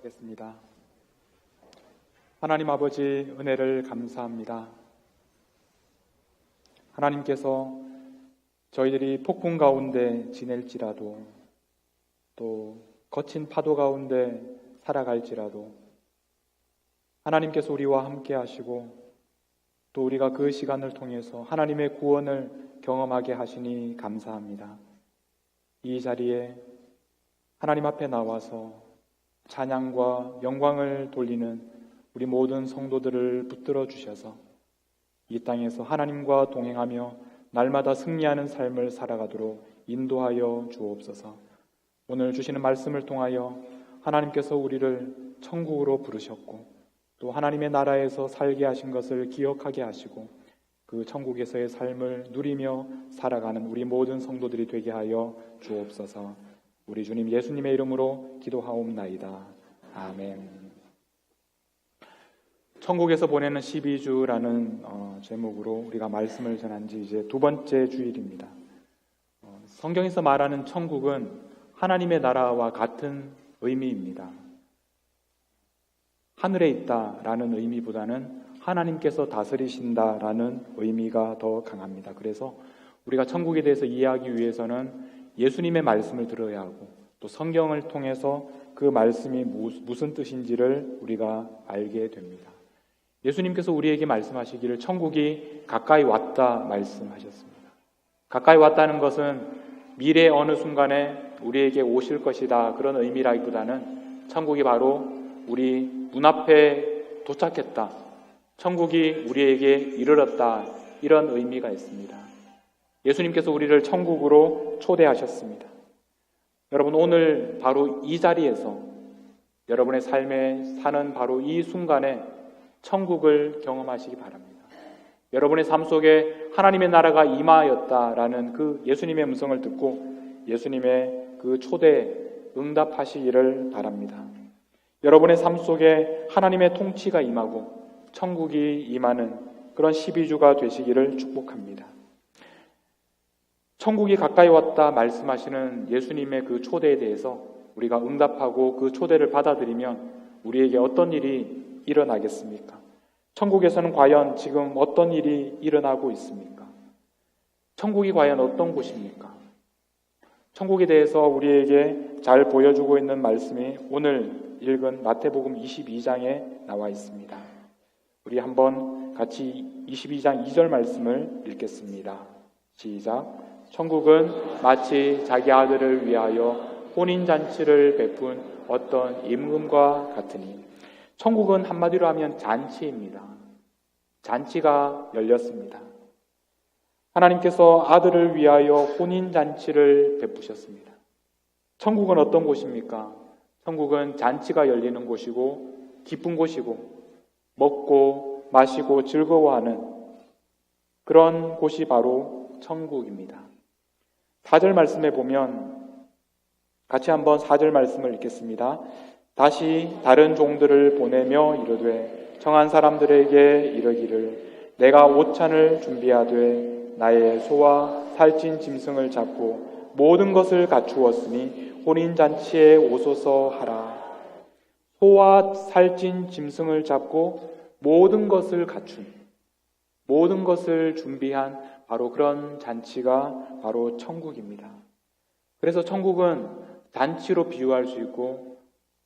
기도하겠습니다. 하나님 아버지, 은혜를 감사합니다. 하나님께서 저희들이 폭풍 가운데 지낼지라도, 또 거친 파도 가운데 살아갈지라도 하나님께서 우리와 함께 하시고, 또 우리가 그 시간을 통해서 하나님의 구원을 경험하게 하시니 감사합니다. 이 자리에 하나님 앞에 나와서 찬양과 영광을 돌리는 우리 모든 성도들을 붙들어 주셔서 이 땅에서 하나님과 동행하며 날마다 승리하는 삶을 살아가도록 인도하여 주옵소서. 오늘 주시는 말씀을 통하여 하나님께서 우리를 천국으로 부르셨고, 또 하나님의 나라에서 살게 하신 것을 기억하게 하시고, 그 천국에서의 삶을 누리며 살아가는 우리 모든 성도들이 되게 하여 주옵소서. 우리 주님 예수님의 이름으로 기도하옵나이다. 아멘. 천국에서 보내는 12주라는 제목으로 우리가 말씀을 전한 지 이제 두 번째 주일입니다. 성경에서 말하는 천국은 하나님의 나라와 같은 의미입니다. 하늘에 있다라는 의미보다는 하나님께서 다스리신다라는 의미가 더 강합니다. 그래서 우리가 천국에 대해서 이해하기 위해서는 예수님의 말씀을 들어야 하고, 또 성경을 통해서 그 말씀이 무슨 뜻인지를 우리가 알게 됩니다. 예수님께서 우리에게 말씀하시기를 천국이 가까이 왔다 말씀하셨습니다. 가까이 왔다는 것은 미래 어느 순간에 우리에게 오실 것이다, 그런 의미라기보다는 천국이 바로 우리 문 앞에 도착했다, 천국이 우리에게 이르렀다, 이런 의미가 있습니다. 예수님께서 우리를 천국으로 초대하셨습니다. 여러분, 오늘 바로 이 자리에서 여러분의 삶에 사는 바로 이 순간에 천국을 경험하시기 바랍니다. 여러분의 삶 속에 하나님의 나라가 임하였다라는 그 예수님의 음성을 듣고 예수님의 그 초대에 응답하시기를 바랍니다. 여러분의 삶 속에 하나님의 통치가 임하고 천국이 임하는 그런 12주가 되시기를 축복합니다. 천국이 가까이 왔다 말씀하시는 예수님의 그 초대에 대해서 우리가 응답하고 그 초대를 받아들이면 우리에게 어떤 일이 일어나겠습니까? 천국에서는 과연 지금 어떤 일이 일어나고 있습니까? 천국이 과연 어떤 곳입니까? 천국에 대해서 우리에게 잘 보여주고 있는 말씀이 오늘 읽은 마태복음 22장에 나와 있습니다. 우리 한번 같이 22장 2절 말씀을 읽겠습니다. 시작. 천국은 마치 자기 아들을 위하여 혼인잔치를 베푼 어떤 임금과 같으니, 천국은 한마디로 하면 잔치입니다. 잔치가 열렸습니다. 하나님께서 아들을 위하여 혼인잔치를 베푸셨습니다. 천국은 어떤 곳입니까? 천국은 잔치가 열리는 곳이고 기쁜 곳이고 먹고 마시고 즐거워하는 그런 곳이 바로 천국입니다. 4절 말씀에 보면 같이 한번 4절 말씀을 읽겠습니다. 다시 다른 종들을 보내며 이르되 청한 사람들에게 이르기를 내가 오찬을 준비하되 나의 소와 살찐 짐승을 잡고 모든 것을 갖추었으니 혼인잔치에 오소서 하라. 소와 살찐 짐승을 잡고 모든 것을 갖춘, 모든 것을 준비한 바로 그런 잔치가 바로 천국입니다. 그래서 천국은 잔치로 비유할 수 있고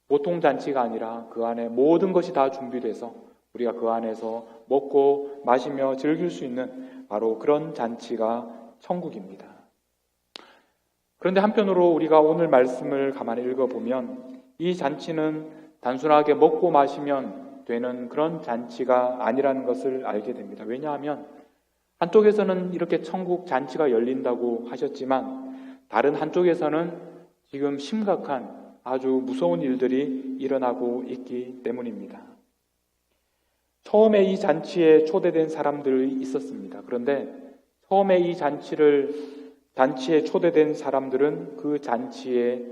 보통 잔치가 아니라 그 안에 모든 것이 다 준비돼서 우리가 그 안에서 먹고 마시며 즐길 수 있는 바로 그런 잔치가 천국입니다. 그런데 한편으로 우리가 오늘 말씀을 가만히 읽어보면 이 잔치는 단순하게 먹고 마시면 되는 그런 잔치가 아니라는 것을 알게 됩니다. 왜냐하면 한쪽에서는 이렇게 천국 잔치가 열린다고 하셨지만 다른 한쪽에서는 지금 심각한 아주 무서운 일들이 일어나고 있기 때문입니다. 처음에 이 잔치에 초대된 사람들이 있었습니다. 그런데 처음에 이 잔치에 초대된 사람들은 그 잔치에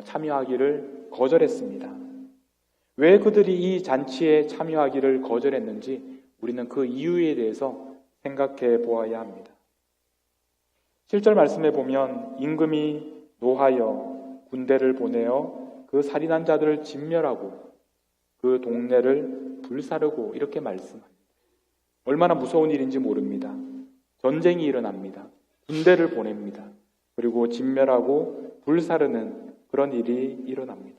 참여하기를 거절했습니다. 왜 그들이 이 잔치에 참여하기를 거절했는지 우리는 그 이유에 대해서 생각해 보아야 합니다. 7절 말씀에 보면 임금이 노하여 군대를 보내어 그 살인한 자들을 진멸하고 그 동네를 불사르고 이렇게 말씀합니다. 얼마나 무서운 일인지 모릅니다. 전쟁이 일어납니다. 군대를 보냅니다. 그리고 진멸하고 불사르는 그런 일이 일어납니다.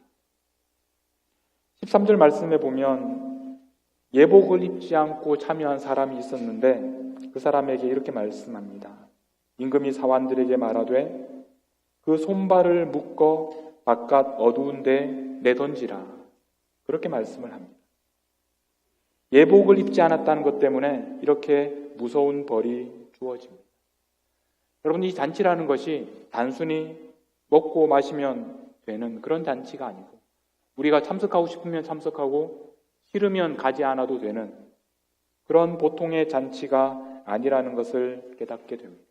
13절 말씀에 보면 예복을 입지 않고 참여한 사람이 있었는데 그 사람에게 이렇게 말씀합니다. 임금이 사환들에게 말하되 그 손발을 묶어 바깥 어두운 데 내던지라. 그렇게 말씀을 합니다. 예복을 입지 않았다는 것 때문에 이렇게 무서운 벌이 주어집니다. 여러분, 이 잔치라는 것이 단순히 먹고 마시면 되는 그런 잔치가 아니고 우리가 참석하고 싶으면 참석하고 싫으면 가지 않아도 되는 그런 보통의 잔치가 아니라는 것을 깨닫게 됩니다.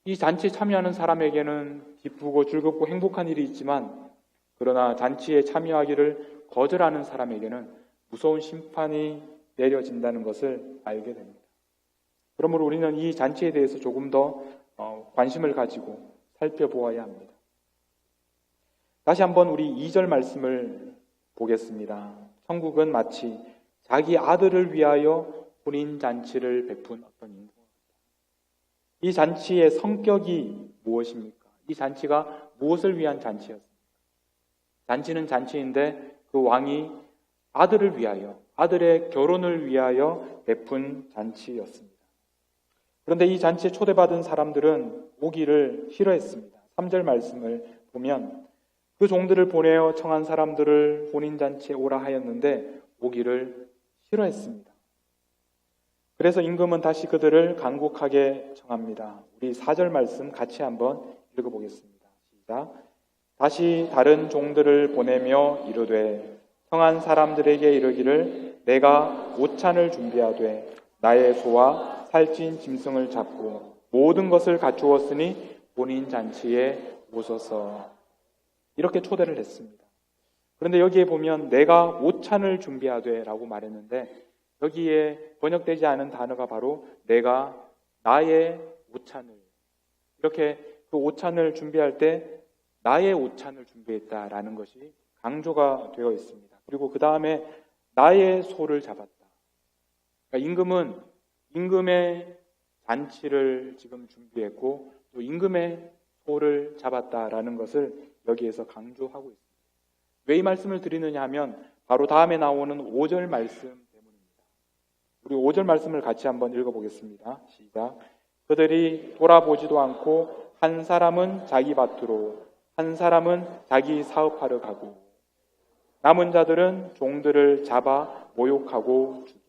이 잔치에 참여하는 사람에게는 기쁘고 즐겁고 행복한 일이 있지만 그러나 잔치에 참여하기를 거절하는 사람에게는 무서운 심판이 내려진다는 것을 알게 됩니다. 그러므로 우리는 이 잔치에 대해서 조금 더 관심을 가지고 살펴보아야 합니다. 다시 한번 우리 2절 말씀을 보겠습니다. 천국은 마치 자기 아들을 위하여 혼인잔치를 베푼 어떤 인물. 이 잔치의 성격이 무엇입니까? 이 잔치가 무엇을 위한 잔치였습니까? 잔치는 잔치인데 그 왕이 아들을 위하여, 아들의 결혼을 위하여 베푼 잔치였습니다. 그런데 이 잔치에 초대받은 사람들은 오기를 싫어했습니다. 3절 말씀을 보면 그 종들을 보내어 청한 사람들을 혼인잔치에 오라 하였는데 오기를 싫어했습니다. 그래서 임금은 다시 그들을 간곡하게 청합니다. 우리 4절 말씀 같이 한번 읽어보겠습니다. 시작. 다시 다른 종들을 보내며 이르되 청한 사람들에게 이르기를 내가 오찬을 준비하되 나의 소와 살찐 짐승을 잡고 모든 것을 갖추었으니 혼인잔치에 오소서. 이렇게 초대를 했습니다. 그런데 여기에 보면 내가 오찬을 준비하되 라고 말했는데 여기에 번역되지 않은 단어가 바로 내가 나의 오찬을, 이렇게 그 오찬을 준비할 때 나의 오찬을 준비했다라는 것이 강조가 되어 있습니다. 그리고 그 다음에 나의 소를 잡았다. 그러니까 임금은 임금의 잔치를 지금 준비했고 또 임금의 소를 잡았다라는 것을 여기에서 강조하고 있습니다. 왜 이 말씀을 드리느냐 하면 바로 다음에 나오는 5절 말씀 우리 5절 말씀을 같이 한번 읽어보겠습니다. 시작. 그들이 돌아보지도 않고 한 사람은 자기 밭으로 한 사람은 자기 사업하러 가고 남은 자들은 종들을 잡아 모욕하고 죽이고.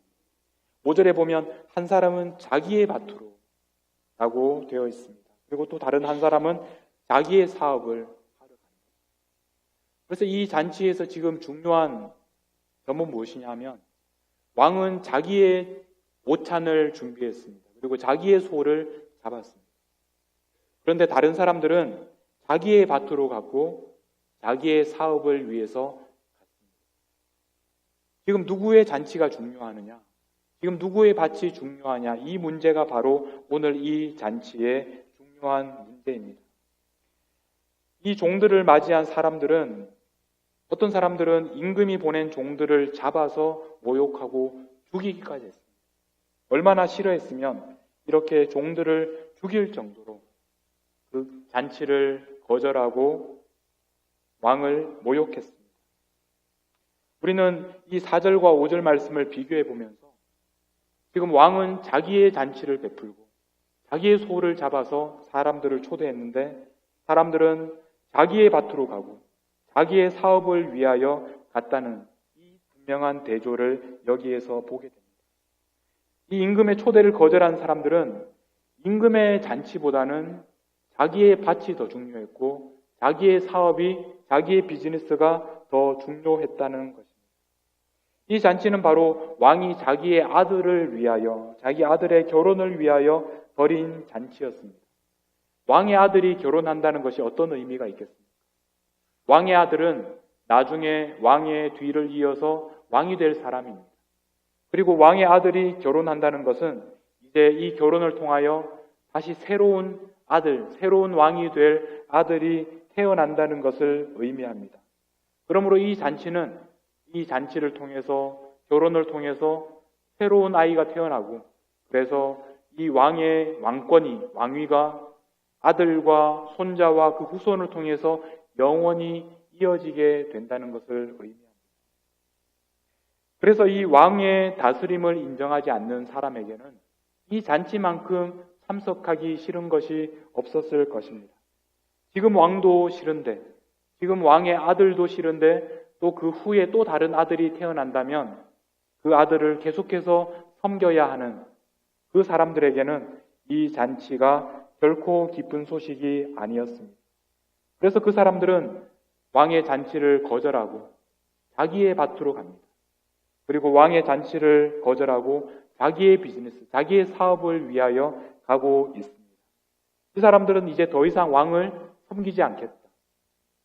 5절에 보면 한 사람은 자기의 밭으로 라고 되어 있습니다. 그리고 또 다른 한 사람은 자기의 사업을 하러 갑니다. 그래서 이 잔치에서 지금 중요한 점은 무엇이냐 하면 왕은 자기의 오찬을 준비했습니다. 그리고 자기의 소를 잡았습니다. 그런데 다른 사람들은 자기의 밭으로 갔고 자기의 사업을 위해서 갔습니다. 지금 누구의 잔치가 중요하느냐? 지금 누구의 밭이 중요하냐? 이 문제가 바로 오늘 이 잔치의 중요한 문제입니다. 이 종들을 맞이한 사람들은 어떤 사람들은 임금이 보낸 종들을 잡아서 모욕하고 죽이기까지 했습니다. 얼마나 싫어했으면 이렇게 종들을 죽일 정도로 그 잔치를 거절하고 왕을 모욕했습니다. 우리는 이 4절과 5절 말씀을 비교해 보면서 지금 왕은 자기의 잔치를 베풀고 자기의 소를 잡아서 사람들을 초대했는데 사람들은 자기의 밭으로 가고 자기의 사업을 위하여 갔다는 이 분명한 대조를 여기에서 보게 됩니다. 이 임금의 초대를 거절한 사람들은 임금의 잔치보다는 자기의 밭이 더 중요했고 자기의 사업이, 자기의 비즈니스가 더 중요했다는 것입니다. 이 잔치는 바로 왕이 자기의 아들을 위하여, 자기 아들의 결혼을 위하여 벌인 잔치였습니다. 왕의 아들이 결혼한다는 것이 어떤 의미가 있겠습니까? 왕의 아들은 나중에 왕의 뒤를 이어서 왕이 될 사람입니다. 그리고 왕의 아들이 결혼한다는 것은 이제 이 결혼을 통하여 다시 새로운 아들, 새로운 왕이 될 아들이 태어난다는 것을 의미합니다. 그러므로 이 잔치는 이 잔치를 통해서, 결혼을 통해서 새로운 아이가 태어나고, 그래서 이 왕의 왕권이, 왕위가 아들과 손자와 그 후손을 통해서 영원히 이어지게 된다는 것을 의미합니다. 그래서 이 왕의 다스림을 인정하지 않는 사람에게는 이 잔치만큼 참석하기 싫은 것이 없었을 것입니다. 지금 왕도 싫은데, 지금 왕의 아들도 싫은데, 또 그 후에 또 다른 아들이 태어난다면 그 아들을 계속해서 섬겨야 하는 그 사람들에게는 이 잔치가 결코 기쁜 소식이 아니었습니다. 그래서 그 사람들은 왕의 잔치를 거절하고 자기의 밭으로 갑니다. 그리고 왕의 잔치를 거절하고 자기의 비즈니스, 자기의 사업을 위하여 가고 있습니다. 이 사람들은 이제 더 이상 왕을 섬기지 않겠다.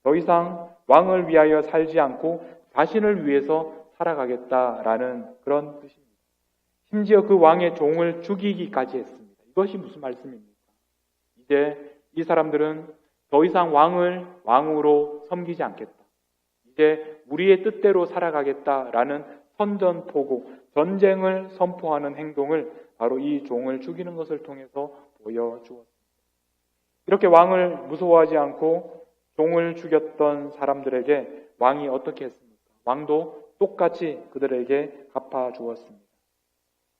더 이상 왕을 위하여 살지 않고 자신을 위해서 살아가겠다라는 그런 뜻입니다. 심지어 그 왕의 종을 죽이기까지 했습니다. 이것이 무슨 말씀입니까? 이제 이 사람들은 더 이상 왕을 왕으로 섬기지 않겠다. 이제 우리의 뜻대로 살아가겠다라는 선전포고, 전쟁을 선포하는 행동을 바로 이 종을 죽이는 것을 통해서 보여주었습니다. 이렇게 왕을 무서워하지 않고 종을 죽였던 사람들에게 왕이 어떻게 했습니까? 왕도 똑같이 그들에게 갚아주었습니다.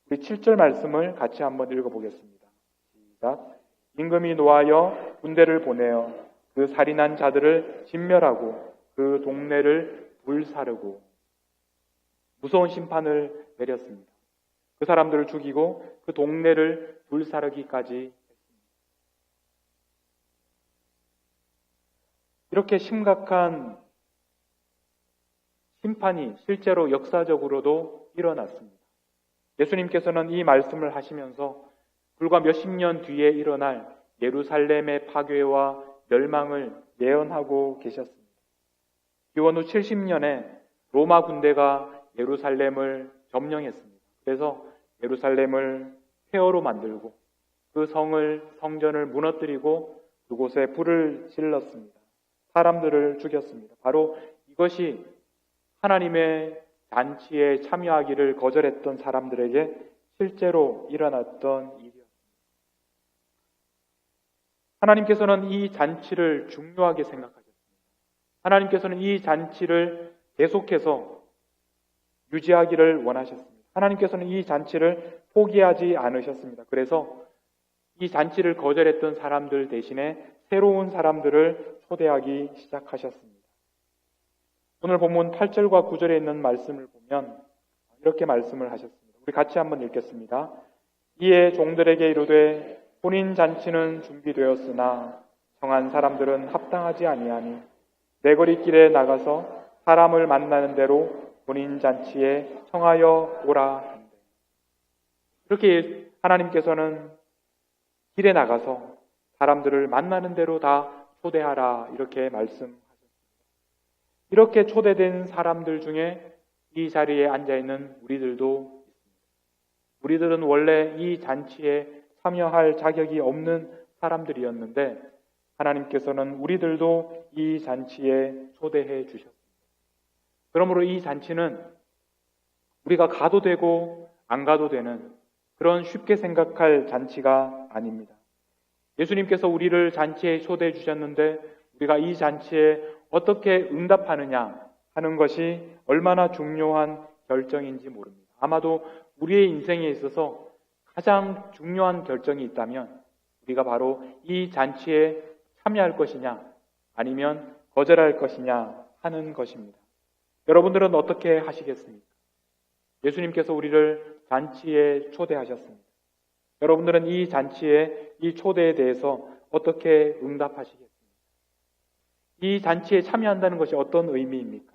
우리 7절 말씀을 같이 한번 읽어보겠습니다. 시작. 임금이 노하여 군대를 보내어 그 살인한 자들을 진멸하고 그 동네를 불사르고, 무서운 심판을 내렸습니다. 그 사람들을 죽이고 그 동네를 불사르기까지 했습니다. 이렇게 심각한 심판이 실제로 역사적으로도 일어났습니다. 예수님께서는 이 말씀을 하시면서 불과 몇십 년 뒤에 일어날 예루살렘의 파괴와 멸망을 예언하고 계셨습니다. 기원 후 70년에 로마 군대가 예루살렘을 점령했습니다. 그래서 예루살렘을 폐허로 만들고 그 성전을 무너뜨리고 그곳에 불을 질렀습니다. 사람들을 죽였습니다. 바로 이것이 하나님의 잔치에 참여하기를 거절했던 사람들에게 실제로 일어났던 일이었습니다. 하나님께서는 이 잔치를 중요하게 생각하셨습니다. 하나님께서는 이 잔치를 계속해서 유지하기를 원하셨습니다. 하나님께서는 이 잔치를 포기하지 않으셨습니다. 그래서 이 잔치를 거절했던 사람들 대신에 새로운 사람들을 초대하기 시작하셨습니다. 오늘 본문 8절과 9절에 있는 말씀을 보면 이렇게 말씀을 하셨습니다. 우리 같이 한번 읽겠습니다. 이에 종들에게 이르되 혼인 잔치는 준비되었으나 정한 사람들은 합당하지 아니하니 내거리길에 나가서 사람을 만나는 대로 혼인 잔치에 청하여 오라 한대. 이렇게 하나님께서는 길에 나가서 사람들을 만나는 대로 다 초대하라 이렇게 말씀하셨습니다. 이렇게 초대된 사람들 중에 이 자리에 앉아있는 우리들도 있습니다. 우리들은 원래 이 잔치에 참여할 자격이 없는 사람들이었는데 하나님께서는 우리들도 이 잔치에 초대해 주셨습니다. 그러므로 이 잔치는 우리가 가도 되고 안 가도 되는 그런 쉽게 생각할 잔치가 아닙니다. 예수님께서 우리를 잔치에 초대해 주셨는데 우리가 이 잔치에 어떻게 응답하느냐 하는 것이 얼마나 중요한 결정인지 모릅니다. 아마도 우리의 인생에 있어서 가장 중요한 결정이 있다면 우리가 바로 이 잔치에 참여할 것이냐 아니면 거절할 것이냐 하는 것입니다. 여러분들은 어떻게 하시겠습니까? 예수님께서 우리를 잔치에 초대하셨습니다. 여러분들은 이 잔치에 이 초대에 대해서 어떻게 응답하시겠습니까? 이 잔치에 참여한다는 것이 어떤 의미입니까?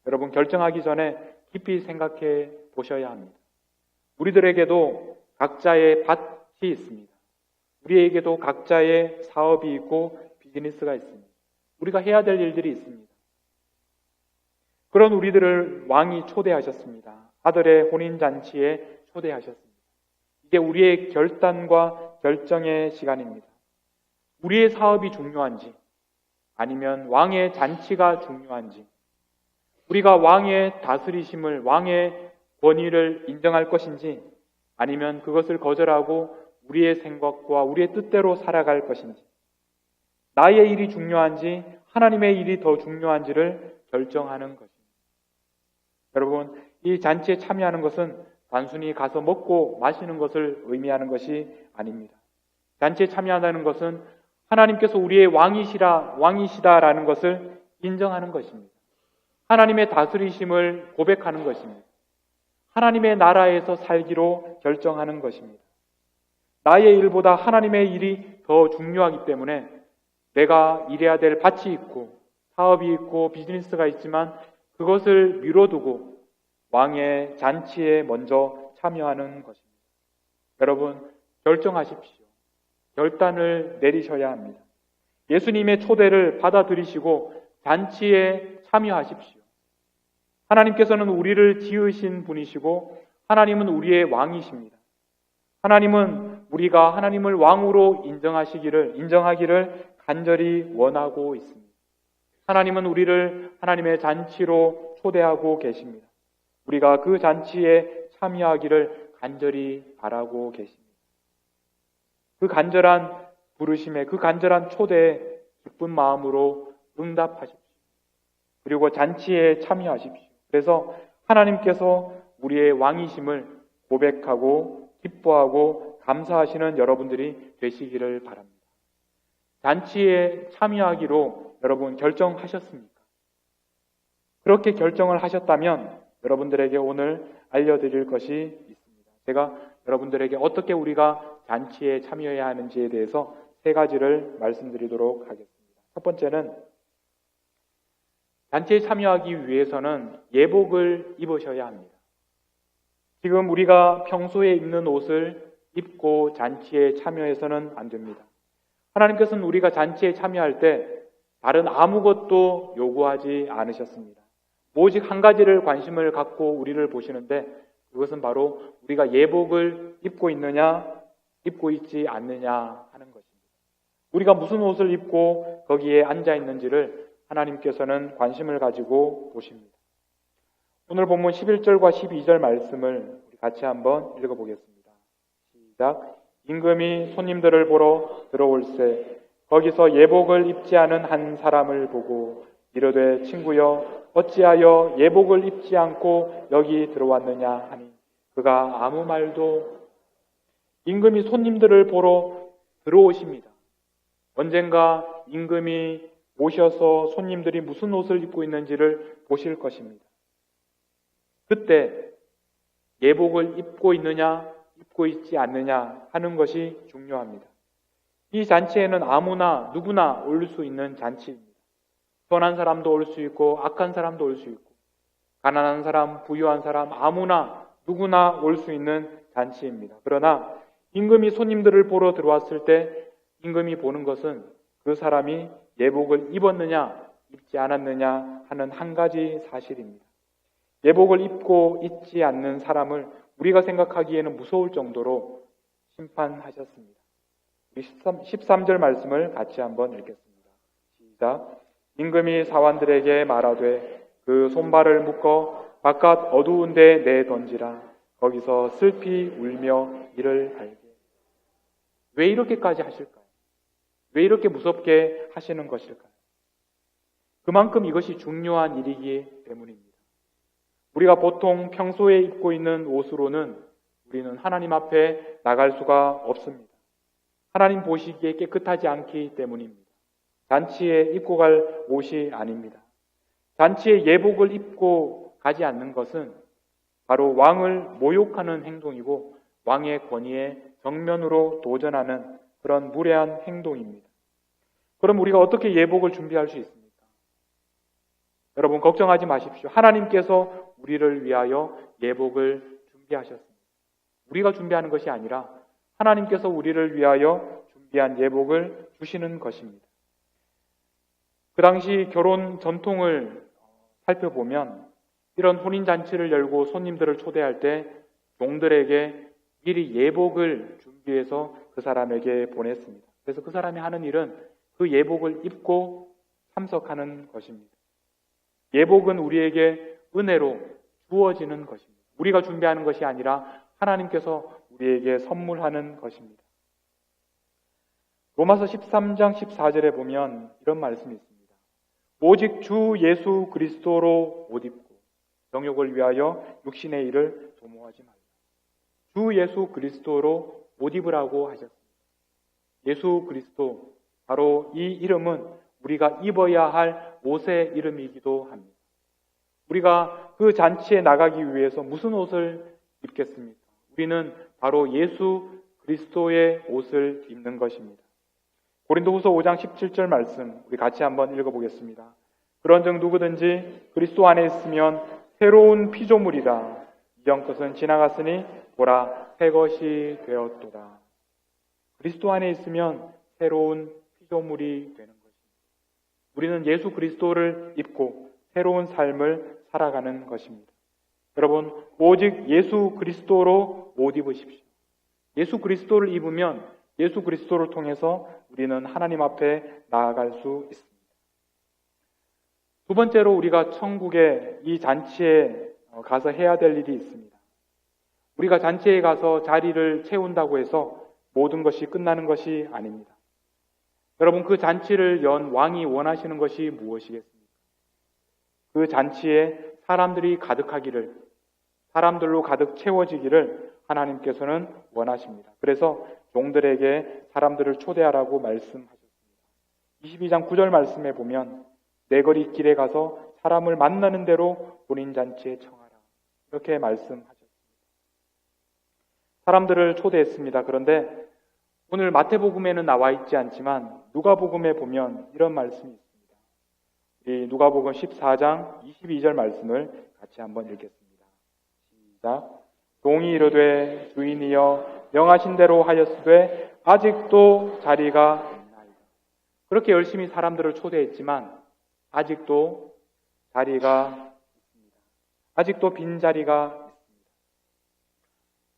여러분 결정하기 전에 깊이 생각해 보셔야 합니다. 우리들에게도 각자의 밭이 있습니다. 우리에게도 각자의 사업이 있고 비즈니스가 있습니다. 우리가 해야 될 일들이 있습니다. 그런 우리들을 왕이 초대하셨습니다. 아들의 혼인잔치에 초대하셨습니다. 이게 우리의 결단과 결정의 시간입니다. 우리의 사업이 중요한지 아니면 왕의 잔치가 중요한지, 우리가 왕의 다스리심을, 왕의 권위를 인정할 것인지, 아니면 그것을 거절하고 우리의 생각과 우리의 뜻대로 살아갈 것인지, 나의 일이 중요한지 하나님의 일이 더 중요한지를 결정하는 것입니다. 여러분, 이 잔치에 참여하는 것은 단순히 가서 먹고 마시는 것을 의미하는 것이 아닙니다. 잔치에 참여한다는 것은 하나님께서 우리의 왕이시다라는 것을 인정하는 것입니다. 하나님의 다스리심을 고백하는 것입니다. 하나님의 나라에서 살기로 결정하는 것입니다. 나의 일보다 하나님의 일이 더 중요하기 때문에 내가 일해야 될 밭이 있고 사업이 있고 비즈니스가 있지만 그것을 미뤄두고 왕의 잔치에 먼저 참여하는 것입니다. 여러분, 결정하십시오. 결단을 내리셔야 합니다. 예수님의 초대를 받아들이시고 잔치에 참여하십시오. 하나님께서는 우리를 지으신 분이시고 하나님은 우리의 왕이십니다. 하나님은 우리가 하나님을 왕으로 인정하기를 간절히 원하고 있습니다. 하나님은 우리를 하나님의 잔치로 초대하고 계십니다. 우리가 그 잔치에 참여하기를 간절히 바라고 계십니다. 그 간절한 부르심에, 그 간절한 초대에 기쁜 마음으로 응답하십시오. 그리고 잔치에 참여하십시오. 그래서 하나님께서 우리의 왕이심을 고백하고 기뻐하고 감사하시는 여러분들이 되시기를 바랍니다. 잔치에 참여하기로 여러분 결정하셨습니까? 그렇게 결정을 하셨다면 여러분들에게 오늘 알려드릴 것이 있습니다. 제가 여러분들에게 어떻게 우리가 잔치에 참여해야 하는지에 대해서 3가지를 말씀드리도록 하겠습니다. 첫 번째는 잔치에 참여하기 위해서는 예복을 입으셔야 합니다. 지금 우리가 평소에 입는 옷을 입고 잔치에 참여해서는 안 됩니다. 하나님께서는 우리가 잔치에 참여할 때 다른 아무것도 요구하지 않으셨습니다. 오직 한 가지를 관심을 갖고 우리를 보시는데 그것은 바로 우리가 예복을 입고 있느냐, 입고 있지 않느냐 하는 것입니다. 우리가 무슨 옷을 입고 거기에 앉아 있는지를 하나님께서는 관심을 가지고 보십니다. 오늘 본문 11절과 12절 말씀을 같이 한번 읽어보겠습니다. 시작. 임금이 손님들을 보러 들어올세 거기서 예복을 입지 않은 한 사람을 보고 이르되 친구여 어찌하여 예복을 입지 않고 여기 들어왔느냐 하니 그가 아무 말도. 임금이 손님들을 보러 들어오십니다. 언젠가 임금이 오셔서 손님들이 무슨 옷을 입고 있는지를 보실 것입니다. 그때 예복을 입고 있느냐 입고 있지 않느냐 하는 것이 중요합니다. 이 잔치에는 아무나 누구나 올 수 있는 잔치입니다. 선한 사람도 올 수 있고 악한 사람도 올 수 있고 가난한 사람, 부유한 사람 아무나 누구나 올 수 있는 잔치입니다. 그러나 임금이 손님들을 보러 들어왔을 때 임금이 보는 것은 그 사람이 예복을 입었느냐 입지 않았느냐 하는 한 가지 사실입니다. 예복을 입고 있지 않는 사람을 우리가 생각하기에는 무서울 정도로 심판하셨습니다. 13절 말씀을 같이 한번 읽겠습니다. 시작. 임금이 사환들에게 말하되 그 손발을 묶어 바깥 어두운 데 내던지라. 거기서 슬피 울며 이를 갈게. 왜 이렇게까지 하실까요? 왜 이렇게 무섭게 하시는 것일까요? 그만큼 이것이 중요한 일이기 때문입니다. 우리가 보통 평소에 입고 있는 옷으로는 우리는 하나님 앞에 나갈 수가 없습니다. 하나님 보시기에 깨끗하지 않기 때문입니다. 잔치에 입고 갈 옷이 아닙니다. 잔치에 예복을 입고 가지 않는 것은 바로 왕을 모욕하는 행동이고 왕의 권위에 정면으로 도전하는 그런 무례한 행동입니다. 그럼 우리가 어떻게 예복을 준비할 수 있습니까? 여러분 걱정하지 마십시오. 하나님께서 우리를 위하여 예복을 준비하셨습니다. 우리가 준비하는 것이 아니라 하나님께서 우리를 위하여 준비한 예복을 주시는 것입니다. 그 당시 결혼 전통을 살펴보면 이런 혼인잔치를 열고 손님들을 초대할 때 종들에게 미리 예복을 준비해서 그 사람에게 보냈습니다. 그래서 그 사람이 하는 일은 그 예복을 입고 참석하는 것입니다. 예복은 우리에게 은혜로 주어지는 것입니다. 우리가 준비하는 것이 아니라 하나님께서 우리에게 선물하는 것입니다. 로마서 13장 14절에 보면 이런 말씀이 있습니다. 오직 주 예수 그리스도로 옷 입고 정욕을 위하여 육신의 일을 도모하지 말라. 주 예수 그리스도로 옷 입으라고 하셨습니다. 예수 그리스도, 바로 이 이름은 우리가 입어야 할 옷의 이름이기도 합니다. 우리가 그 잔치에 나가기 위해서 무슨 옷을 입겠습니까? 우리는 바로 예수 그리스도의 옷을 입는 것입니다. 고린도후서 5장 17절 말씀 우리 같이 한번 읽어보겠습니다. 그런즉 누구든지 그리스도 안에 있으면 새로운 피조물이라. 이전 것은 지나갔으니 보라 새 것이 되었도다. 그리스도 안에 있으면 새로운 피조물이 되는 것입니다. 우리는 예수 그리스도를 입고 새로운 삶을 살아가는 것입니다. 여러분, 오직 예수 그리스도로 옷 입으십시오. 예수 그리스도를 입으면 예수 그리스도를 통해서 우리는 하나님 앞에 나아갈 수 있습니다. 두 번째로 우리가 천국의 이 잔치에 가서 해야 될 일이 있습니다. 우리가 잔치에 가서 자리를 채운다고 해서 모든 것이 끝나는 것이 아닙니다. 여러분, 그 잔치를 연 왕이 원하시는 것이 무엇이겠습니까? 그 잔치에 사람들이 가득하기를, 사람들로 가득 채워지기를 하나님께서는 원하십니다. 그래서 종들에게 사람들을 초대하라고 말씀하셨습니다. 22장 9절 말씀에 보면 내 거리 길에 가서 사람을 만나는 대로 본인 잔치에 청하라. 이렇게 말씀하셨습니다. 사람들을 초대했습니다. 그런데 오늘 마태복음에는 나와 있지 않지만 누가복음에 보면 이런 말씀이 있습니다. 이 누가복음 14장 22절 말씀을 같이 한번 읽겠습니다. 시작. 종이 이르되 주인이여 명하신 대로 하였으되 아직도 자리가 있나이다. 그렇게 열심히 사람들을 초대했지만 아직도 자리가 있습니다. 아직도 빈 자리가 있습니다.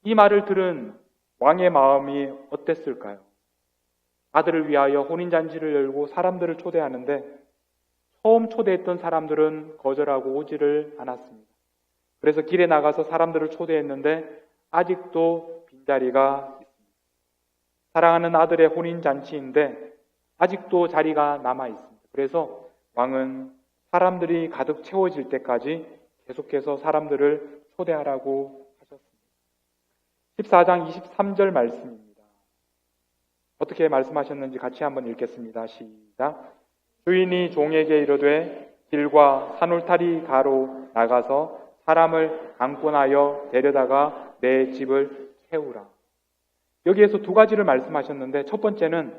이 말을 들은 왕의 마음이 어땠을까요? 아들을 위하여 혼인잔치를 열고 사람들을 초대하는데 처음 초대했던 사람들은 거절하고 오지를 않았습니다. 그래서 길에 나가서 사람들을 초대했는데 아직도 빈자리가 있습니다. 사랑하는 아들의 혼인잔치인데 아직도 자리가 남아있습니다. 그래서 왕은 사람들이 가득 채워질 때까지 계속해서 사람들을 초대하라고 하셨습니다. 14장 23절 말씀입니다. 어떻게 말씀하셨는지 같이 한번 읽겠습니다. 시작. 주인이 종에게 이르되 길과 산울타리 가로 나가서 사람을 강권하여 데려다가 내 집을 채우라. 여기에서 두 가지를 말씀하셨는데 첫 번째는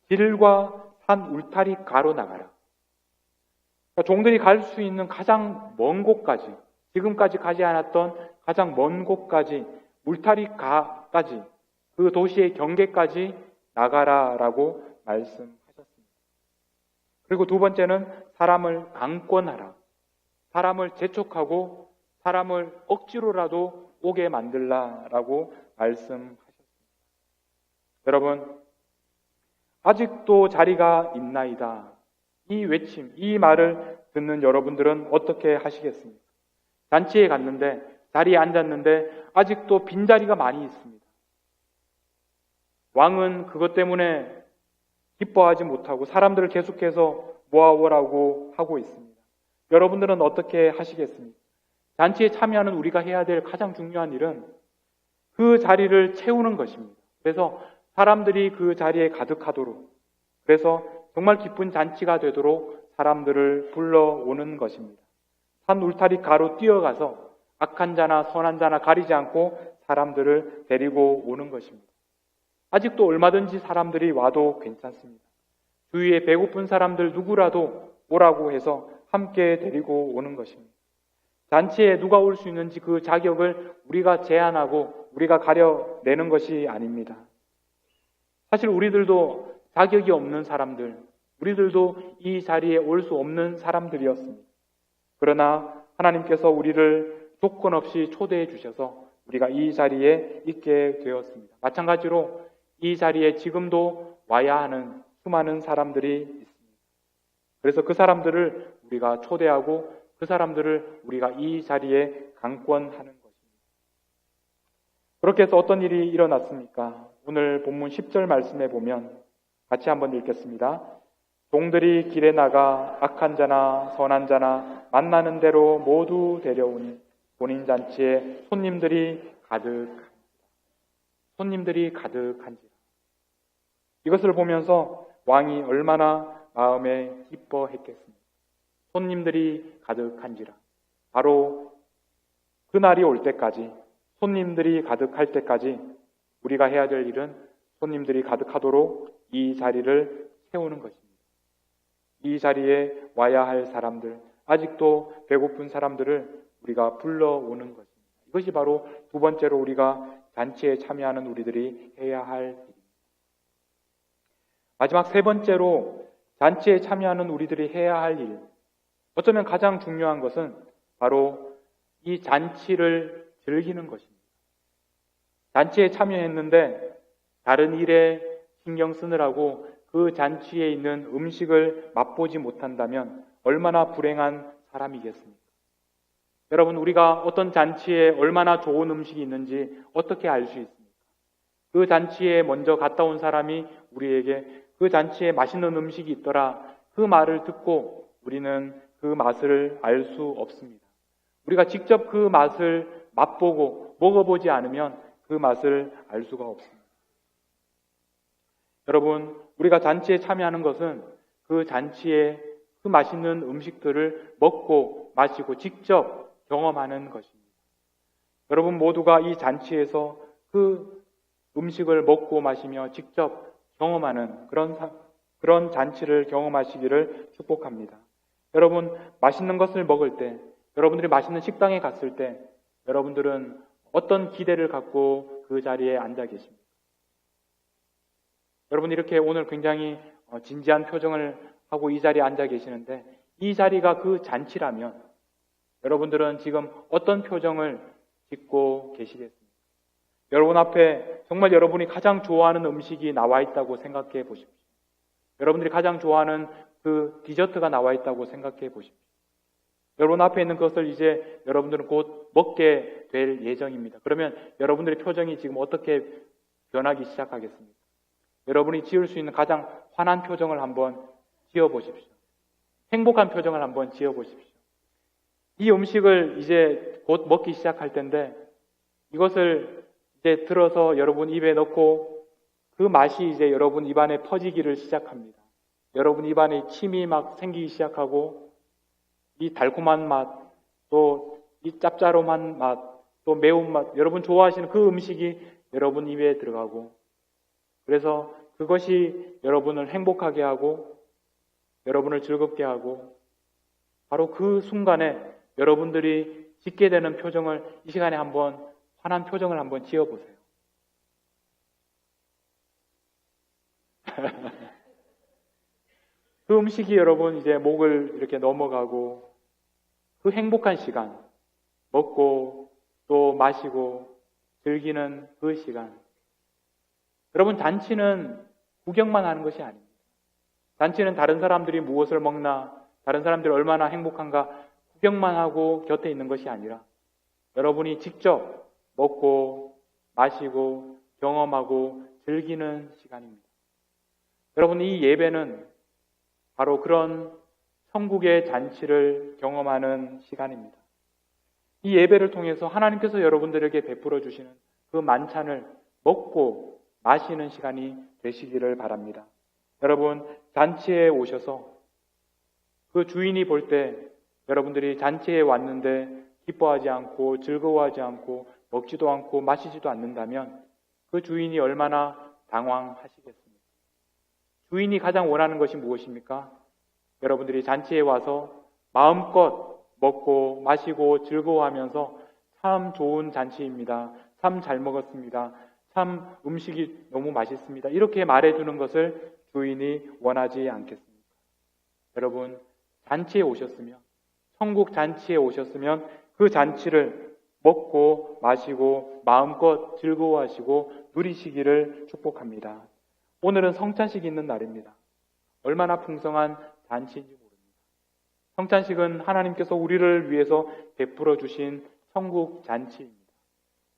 길과 산 울타리 가로 나가라. 그러니까 종들이 갈 수 있는 가장 먼 곳까지, 지금까지 가지 않았던 가장 먼 곳까지, 울타리 가까지, 그 도시의 경계까지 나가라라고 말씀하셨습니다. 그리고 두 번째는 사람을 강권하라. 사람을 재촉하고 사람을 억지로라도 오게 만들라라고 말씀하셨습니다. 여러분, 아직도 자리가 있나이다. 이 외침, 이 말을 듣는 여러분들은 어떻게 하시겠습니까? 잔치에 갔는데, 자리에 앉았는데 아직도 빈자리가 많이 있습니다. 왕은 그것 때문에 기뻐하지 못하고 사람들을 계속해서 모아오라고 하고 있습니다. 여러분들은 어떻게 하시겠습니까? 잔치에 참여하는 우리가 해야 될 가장 중요한 일은 그 자리를 채우는 것입니다. 그래서 사람들이 그 자리에 가득하도록, 그래서 정말 기쁜 잔치가 되도록 사람들을 불러오는 것입니다. 산 울타리 가로 뛰어가서 악한 자나 선한 자나 가리지 않고 사람들을 데리고 오는 것입니다. 아직도 얼마든지 사람들이 와도 괜찮습니다. 주위에 배고픈 사람들 누구라도 오라고 해서 함께 데리고 오는 것입니다. 잔치에 누가 올 수 있는지 그 자격을 우리가 제한하고 우리가 가려내는 것이 아닙니다. 사실 우리들도 자격이 없는 사람들, 우리들도 이 자리에 올 수 없는 사람들이었습니다. 그러나 하나님께서 우리를 조건 없이 초대해 주셔서 우리가 이 자리에 있게 되었습니다. 마찬가지로 이 자리에 지금도 와야 하는 수많은 사람들이 있습니다. 그래서 그 사람들을 우리가 초대하고 그 사람들을 우리가 이 자리에 강권하는 것입니다. 그렇게 해서 어떤 일이 일어났습니까? 오늘 본문 10절 말씀에 보면 같이 한번 읽겠습니다. 종들이 길에 나가 악한 자나 선한 자나 만나는 대로 모두 데려오니 본인 잔치에 손님들이 가득한지라. 이것을 보면서 왕이 얼마나 마음에 기뻐했겠습니까? 손님들이 가득한지라. 바로 그날이 올 때까지, 손님들이 가득할 때까지 우리가 해야 될 일은 손님들이 가득하도록 이 자리를 채우는 것입니다. 이 자리에 와야 할 사람들, 아직도 배고픈 사람들을 우리가 불러오는 것입니다. 이것이 바로 두 번째로 우리가 잔치에 참여하는 우리들이 해야 할 일입니다. 마지막 세 번째로 잔치에 참여하는 우리들이 해야 할 일, 어쩌면 가장 중요한 것은 바로 이 잔치를 즐기는 것입니다. 잔치에 참여했는데 다른 일에 신경 쓰느라고 그 잔치에 있는 음식을 맛보지 못한다면 얼마나 불행한 사람이겠습니까? 여러분, 우리가 어떤 잔치에 얼마나 좋은 음식이 있는지 어떻게 알 수 있습니까? 그 잔치에 먼저 갔다 온 사람이 우리에게 그 잔치에 맛있는 음식이 있더라, 그 말을 듣고 우리는 그 맛을 알 수 없습니다. 우리가 직접 그 맛을 맛보고 먹어보지 않으면 그 맛을 알 수가 없습니다. 여러분, 우리가 잔치에 참여하는 것은 그 잔치에 그 맛있는 음식들을 먹고 마시고 직접 경험하는 것입니다. 여러분 모두가 이 잔치에서 그 음식을 먹고 마시며 직접 경험하는 그런 잔치를 경험하시기를 축복합니다. 여러분, 맛있는 것을 먹을 때, 여러분들이 맛있는 식당에 갔을 때 여러분들은 어떤 기대를 갖고 그 자리에 앉아 계십니까? 여러분, 이렇게 오늘 굉장히 진지한 표정을 하고 이 자리에 앉아 계시는데, 이 자리가 그 잔치라면 여러분들은 지금 어떤 표정을 짓고 계시겠습니까? 여러분 앞에 정말 여러분이 가장 좋아하는 음식이 나와 있다고 생각해 보십시오. 여러분들이 가장 좋아하는 그 디저트가 나와 있다고 생각해 보십시오. 여러분 앞에 있는 것을 이제 여러분들은 곧 먹게 될 예정입니다. 그러면 여러분들의 표정이 지금 어떻게 변하기 시작하겠습니까? 여러분이 지을 수 있는 가장 환한 표정을 한번 지어보십시오. 행복한 표정을 한번 지어보십시오. 이 음식을 이제 곧 먹기 시작할 텐데 이것을 이제 들어서 여러분 입에 넣고 그 맛이 이제 여러분 입안에 퍼지기를 시작합니다. 여러분 입안에 침이 막 생기기 시작하고 이 달콤한 맛, 또 이 짭짤한 맛, 또 매운맛, 여러분 좋아하시는 그 음식이 여러분 입에 들어가고, 그래서 그것이 여러분을 행복하게 하고 여러분을 즐겁게 하고, 바로 그 순간에 여러분들이 짓게 되는 표정을 이 시간에 한번 환한 표정을 한번 지어보세요. 그 음식이 여러분 이제 목을 이렇게 넘어가고 그 행복한 시간, 먹고 또 마시고 즐기는 그 시간. 여러분, 잔치는 구경만 하는 것이 아닙니다. 잔치는 다른 사람들이 무엇을 먹나, 다른 사람들이 얼마나 행복한가 구경만 하고 곁에 있는 것이 아니라 여러분이 직접 먹고 마시고 경험하고 즐기는 시간입니다. 여러분, 이 예배는 바로 그런 천국의 잔치를 경험하는 시간입니다. 이 예배를 통해서 하나님께서 여러분들에게 베풀어 주시는 그 만찬을 먹고 마시는 시간이 되시기를 바랍니다. 여러분, 잔치에 오셔서 그 주인이 볼 때 여러분들이 잔치에 왔는데 기뻐하지 않고 즐거워하지 않고 먹지도 않고 마시지도 않는다면 그 주인이 얼마나 당황하시겠습니까? 주인이 가장 원하는 것이 무엇입니까? 여러분들이 잔치에 와서 마음껏 먹고 마시고 즐거워하면서 참 좋은 잔치입니다. 참 잘 먹었습니다. 참 음식이 너무 맛있습니다. 이렇게 말해주는 것을 주인이 원하지 않겠습니까? 여러분, 잔치에 오셨으면, 천국 잔치에 오셨으면 그 잔치를 먹고 마시고 마음껏 즐거워하시고 누리시기를 축복합니다. 오늘은 성찬식이 있는 날입니다. 얼마나 풍성한 잔치인지 모릅니다. 성찬식은 하나님께서 우리를 위해서 베풀어 주신 천국 잔치입니다.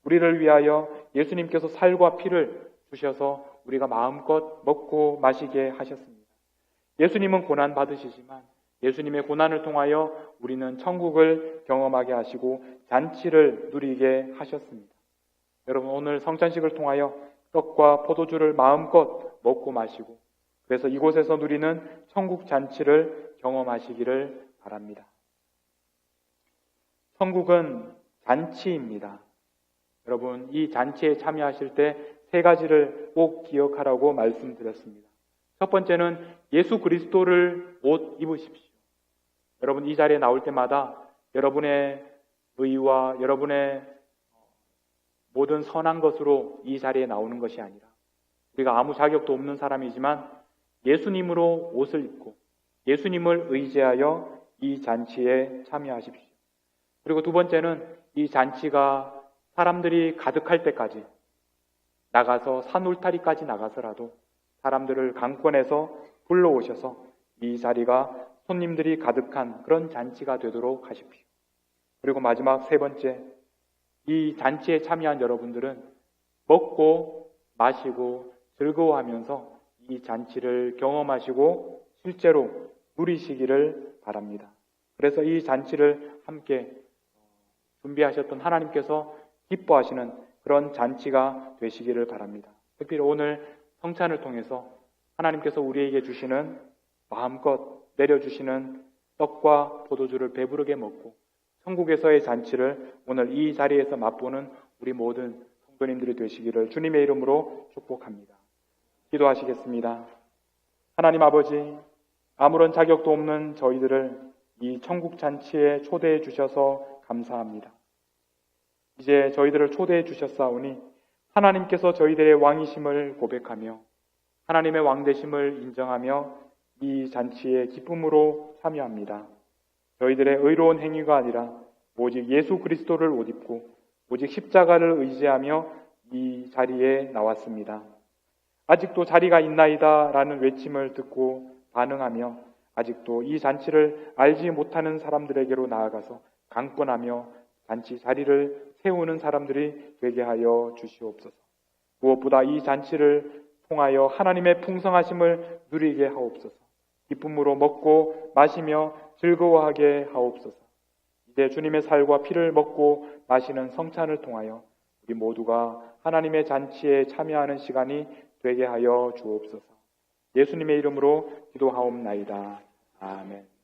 우리를 위하여 예수님께서 살과 피를 주셔서 우리가 마음껏 먹고 마시게 하셨습니다. 예수님은 고난 받으시지만 예수님의 고난을 통하여 우리는 천국을 경험하게 하시고 잔치를 누리게 하셨습니다. 여러분, 오늘 성찬식을 통하여 떡과 포도주를 마음껏 먹고 마시고 그래서 이곳에서 누리는 천국 잔치를 경험하시기를 바랍니다. 천국은 잔치입니다. 여러분, 이 잔치에 참여하실 때 세 가지를 꼭 기억하라고 말씀드렸습니다. 첫 번째는 예수 그리스도를 옷 입으십시오. 여러분, 이 자리에 나올 때마다 여러분의 의와 여러분의 모든 선한 것으로 이 자리에 나오는 것이 아니라 우리가 아무 자격도 없는 사람이지만 예수님으로 옷을 입고 예수님을 의지하여 이 잔치에 참여하십시오. 그리고 두 번째는 이 잔치가 사람들이 가득할 때까지 나가서 산 울타리까지 나가서라도 사람들을 강권해서 불러오셔서 이 자리가 손님들이 가득한 그런 잔치가 되도록 하십시오. 그리고 마지막 세 번째, 이 잔치에 참여한 여러분들은 먹고 마시고 즐거워하면서 이 잔치를 경험하시고 실제로 누리시기를 바랍니다. 그래서 이 잔치를 함께 준비하셨던 하나님께서 기뻐하시는 그런 잔치가 되시기를 바랍니다. 특별히 오늘 성찬을 통해서 하나님께서 우리에게 주시는 마음껏 내려주시는 떡과 포도주를 배부르게 먹고 천국에서의 잔치를 오늘 이 자리에서 맛보는 우리 모든 성도님들이 되시기를 주님의 이름으로 축복합니다. 기도하시겠습니다. 하나님 아버지, 아무런 자격도 없는 저희들을 이 천국 잔치에 초대해 주셔서 감사합니다. 이제 저희들을 초대해 주셨사오니 하나님께서 저희들의 왕이심을 고백하며 하나님의 왕되심을 인정하며 이 잔치에 기쁨으로 참여합니다. 저희들의 의로운 행위가 아니라 오직 예수 그리스도를 옷 입고 오직 십자가를 의지하며 이 자리에 나왔습니다. 아직도 자리가 있나이다 라는 외침을 듣고 반응하며 아직도 이 잔치를 알지 못하는 사람들에게로 나아가서 강권하며 잔치 자리를 세우는 사람들이 되게 하여 주시옵소서. 무엇보다 이 잔치를 통하여 하나님의 풍성하심을 누리게 하옵소서. 기쁨으로 먹고 마시며 즐거워하게 하옵소서. 이제 주님의 살과 피를 먹고 마시는 성찬을 통하여 우리 모두가 하나님의 잔치에 참여하는 시간이 되게 하여 주옵소서. 예수님의 이름으로 기도하옵나이다. 아멘.